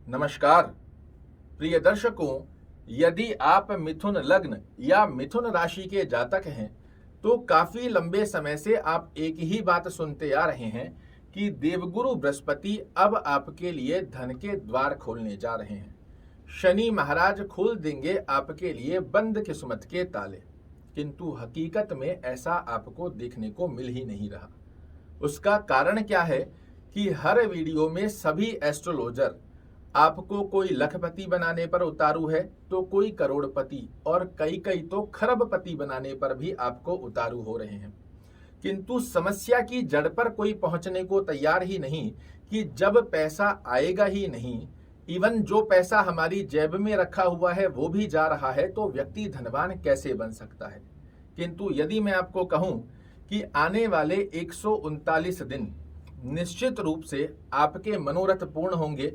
नमस्कार प्रिय दर्शकों, यदि आप मिथुन लग्न या मिथुन राशि के जातक हैं तो काफी लंबे समय से आप एक ही बात सुनते आ रहे हैं कि देवगुरु बृहस्पति अब आपके लिए धन के द्वार खोलने जा रहे हैं। शनि महाराज खोल देंगे आपके लिए बंद किस्मत के ताले, किंतु हकीकत में ऐसा आपको देखने को मिल ही नहीं रहा। उसका कारण क्या है कि हर वीडियो में सभी एस्ट्रोलॉजर आपको कोई लखपति बनाने पर उतारू है तो कोई करोड़पति और कई तो खरबपति बनाने पर भी आपको उतारू हो रहे हैं, किंतु समस्या की जड़ पर कोई पहुंचने को तैयार ही नहीं कि जब पैसा आएगा ही नहीं, इवन जो पैसा हमारी जेब में रखा हुआ है वो भी जा रहा है, तो व्यक्ति धनवान कैसे बन सकता है। किंतु यदि मैं आपको कहूं कि आने वाले 139 दिन निश्चित रूप से आपके मनोरथ पूर्ण होंगे,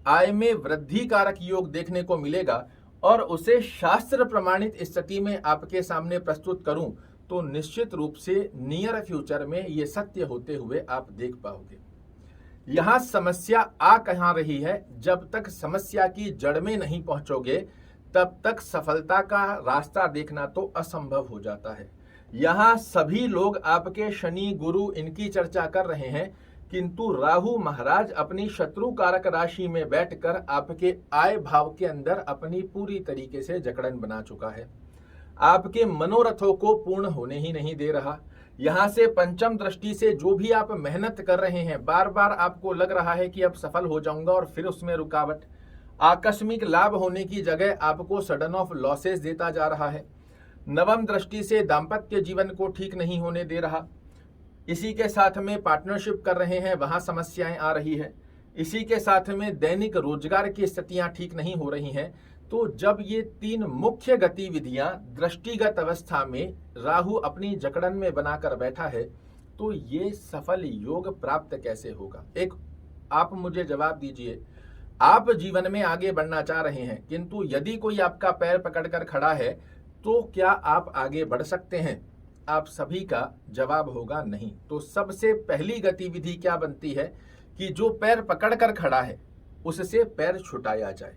आय में वृद्धि कारक योग देखने को मिलेगा और उसे शास्त्र प्रमाणित स्थिति में आपके सामने प्रस्तुत करूं तो निश्चित रूप से नियर फ्यूचर में ये सत्य होते हुए आप देख पाओगे। यहां समस्या आ कहां रही है, जब तक समस्या की जड़ में नहीं पहुंचोगे तब तक सफलता का रास्ता देखना तो असंभव हो जाता है। यहां सभी लोग आपके शनि गुरु इनकी चर्चा कर रहे हैं, किंतु राहु महाराज अपनी शत्रु कारक राशि में बैठकर आपके आय भाव के अंदर अपनी पूरी तरीके से जकड़न बना चुका है। आपके मनोरथों को पूर्ण होने ही नहीं दे रहा। यहां से पंचम दृष्टि से जो भी आप मेहनत कर रहे हैं, बार बार आपको लग रहा है कि अब सफल हो जाऊंगा और फिर उसमें रुकावट, आकस्मिक लाभ होने की जगह आपको सडन ऑफ लॉसेस देता जा रहा है। नवम दृष्टि से दाम्पत्य जीवन को ठीक नहीं होने दे रहा। इसी के साथ में पार्टनरशिप कर रहे हैं, वहां समस्याएं आ रही है। इसी के साथ में दैनिक रोजगार की स्थितियां ठीक नहीं हो रही हैं। तो जब ये तीन मुख्य गतिविधियां दृष्टिगत अवस्था में राहु अपनी जकड़न में बनाकर बैठा है, तो ये सफल योग प्राप्त कैसे होगा। एक आप मुझे जवाब दीजिए। आप जीवन में आगे बढ़ना चाह रहे हैं, किंतु यदि कोई आपका पैर पकड़कर खड़ा है तो क्या आप आगे बढ़ सकते हैं? आप सभी का जवाब होगा नहीं। तो सबसे पहली गतिविधि क्या बनती है कि जो पैर पकड़कर खड़ा है उससे पैर छुटाया जाए।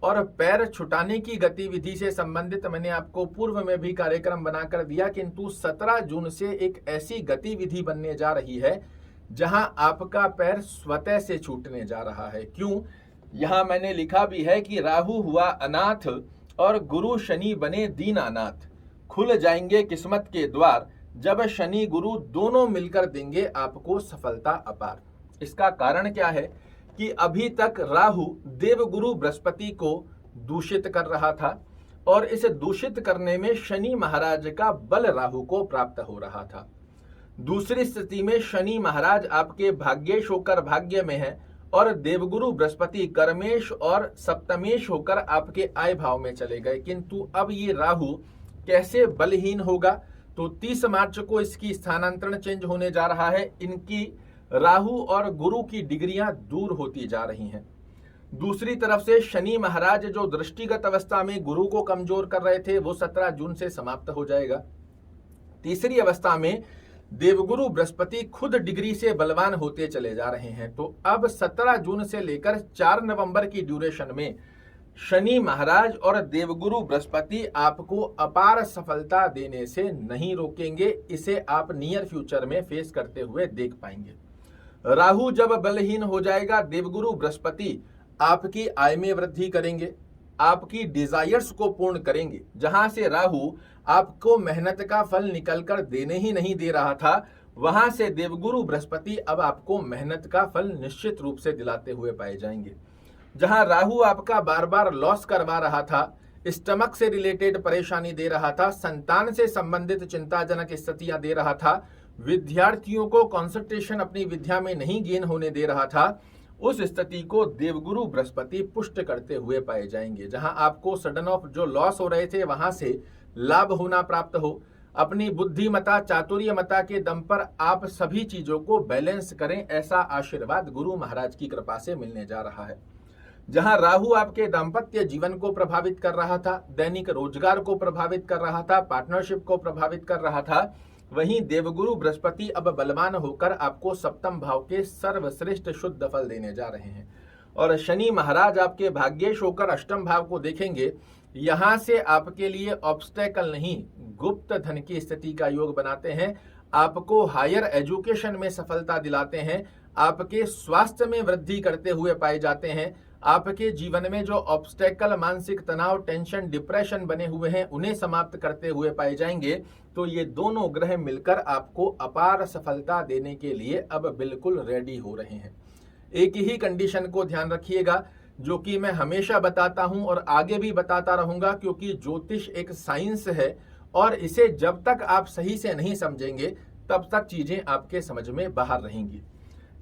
और पैर छुटाने की गतिविधि से संबंधित मैंने आपको पूर्व में भी कार्यक्रम बनाकर दिया, किंतु 17 जून से एक ऐसी गतिविधि बनने जा रही है जहां आपका पैर स्वतः से छूटने जा रहा है। क्यों? यहां मैंने लिखा भी है कि राहु हुआ अनाथ और गुरु शनि बने दीनानाथ। खुल जाएंगे किस्मत के द्वार जब शनि गुरु दोनों मिलकर देंगे आपको सफलता अपार। इसका कारण क्या है कि अभी तक राहु देवगुरु बृहस्पति को दूषित कर रहा था और इस दूषित करने में शनि महाराज का बल राहु को प्राप्त हो रहा था। दूसरी स्थिति में शनि महाराज आपके भाग्येश होकर भाग्य में है और देवगुरु बृहस्पति कर्मेश और सप्तमेश होकर आपके आय भाव में चले गए। किंतु अब ये राहु कैसे बलहीन होगा? तो 30 मार्च को इसकी स्थानांतरण चेंज होने जा रहा है। इनकी राहु और गुरु की डिग्रियां दूर होती जा रही हैं। दूसरी तरफ से शनि महाराज जो दृष्टिगत अवस्था में गुरु को कमजोर कर रहे थे वो 17 जून से समाप्त हो जाएगा। तीसरी अवस्था में देवगुरु बृहस्पति खुद डिग्री से बलवान होते चले जा रहे हैं। तो अब 17 जून से लेकर 4 नवंबर की ड्यूरेशन में शनि महाराज और देवगुरु बृहस्पति आपको अपार सफलता देने से नहीं रोकेंगे। इसे आप नियर फ्यूचर में फेस करते हुए देख पाएंगे। राहु जब बलहीन हो जाएगा, देवगुरु बृहस्पति आपकी आय में वृद्धि करेंगे, आपकी डिजायर्स को पूर्ण करेंगे। जहां से राहु आपको मेहनत का फल निकलकर देने ही नहीं दे रहा था, वहां से देवगुरु बृहस्पति अब आपको मेहनत का फल निश्चित रूप से दिलाते हुए पाए जाएंगे। जहां राहु आपका बार बार लॉस करवा रहा था, स्टमक से रिलेटेड परेशानी दे रहा था, संतान से संबंधित चिंताजनक स्थितियां दे रहा था, विद्यार्थियों को कंसंट्रेशन अपनी विद्या में नहीं गेन होने दे रहा था, उस स्थिति को देवगुरु बृहस्पति पुष्ट करते हुए पाए जाएंगे। जहां आपको सडन ऑफ जो लॉस हो रहे थे वहां से लाभ होना प्राप्त हो। अपनी बुद्धिमता चातुर्यमता के दम पर आप सभी चीजों को बैलेंस करें, ऐसा आशीर्वाद गुरु महाराज की कृपा से मिलने जा रहा है। जहां राहु आपके दाम्पत्य जीवन को प्रभावित कर रहा था, दैनिक रोजगार को प्रभावित कर रहा था, पार्टनरशिप को प्रभावित कर रहा था, वहीं देवगुरु बृहस्पति अब बलवान होकर आपको सप्तम भाव के सर्वश्रेष्ठ शुद्ध फल देने जा रहे हैं। और शनि महाराज आपके भाग्येश होकर अष्टम भाव को देखेंगे। यहां से आपके लिए ऑब्स्टेकल नहीं, गुप्त धन की स्थिति का योग बनाते हैं, आपको हायर एजुकेशन में सफलता दिलाते हैं, आपके स्वास्थ्य में वृद्धि करते हुए पाए जाते हैं, आपके जीवन में जो ऑब्स्टेकल, मानसिक तनाव, टेंशन, डिप्रेशन बने हुए हैं उन्हें समाप्त करते हुए पाए जाएंगे। तो ये दोनों ग्रह मिलकर आपको अपार सफलता देने के लिए अब बिल्कुल रेडी हो रहे हैं। एक ही कंडीशन को ध्यान रखिएगा, जो कि मैं हमेशा बताता हूं और आगे भी बताता रहूंगा, क्योंकि ज्योतिष एक साइंस है और इसे जब तक आप सही से नहीं समझेंगे तब तक चीजें आपके समझ में बाहर रहेंगी।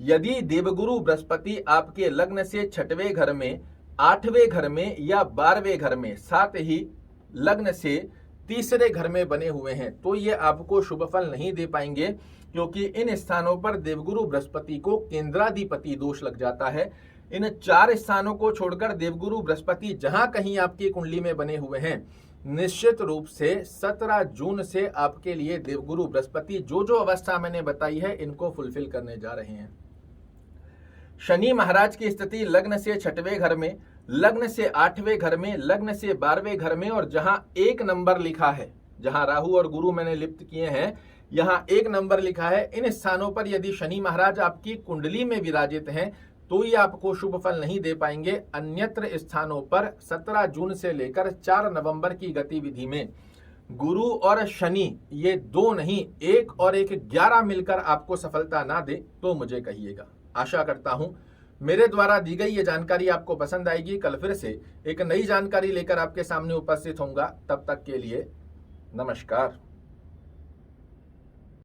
यदि देवगुरु बृहस्पति आपके लग्न से 6वें घर में, 8वें घर में या 12वें घर में, साथ ही लग्न से 3रे घर में बने हुए हैं, तो ये आपको शुभ फल नहीं दे पाएंगे, क्योंकि इन स्थानों पर देवगुरु बृहस्पति को केंद्राधिपति दोष लग जाता है। इन 4 स्थानों को छोड़कर देवगुरु बृहस्पति जहां कहीं आपकी कुंडली में बने हुए हैं, निश्चित रूप से 17 जून से आपके लिए देवगुरु बृहस्पति जो जो अवस्था मैंने बताई है इनको फुलफिल करने जा रहे हैं। शनि महाराज की स्थिति लग्न से 6वें घर में, लग्न से 8वें घर में, लग्न से 12वें घर में, और जहां 1 नंबर लिखा है, जहां राहु और गुरु मैंने लिप्त किए हैं, यहां 1 नंबर लिखा है, इन स्थानों पर यदि शनि महाराज आपकी कुंडली में विराजित हैं तो ये आपको शुभ फल नहीं दे पाएंगे। अन्यत्र स्थानों पर 17 जून से लेकर 4 नवंबर की गतिविधि में गुरु और शनि, ये 2 नहीं 1 और 1 11 मिलकर आपको सफलता ना दे तो मुझे कहिएगा। आशा करता हूं मेरे द्वारा दी गई ये जानकारी आपको पसंद आएगी। कल फिर से एक नई जानकारी लेकर आपके सामने उपस्थित होऊंगा। तब तक के लिए नमस्कार।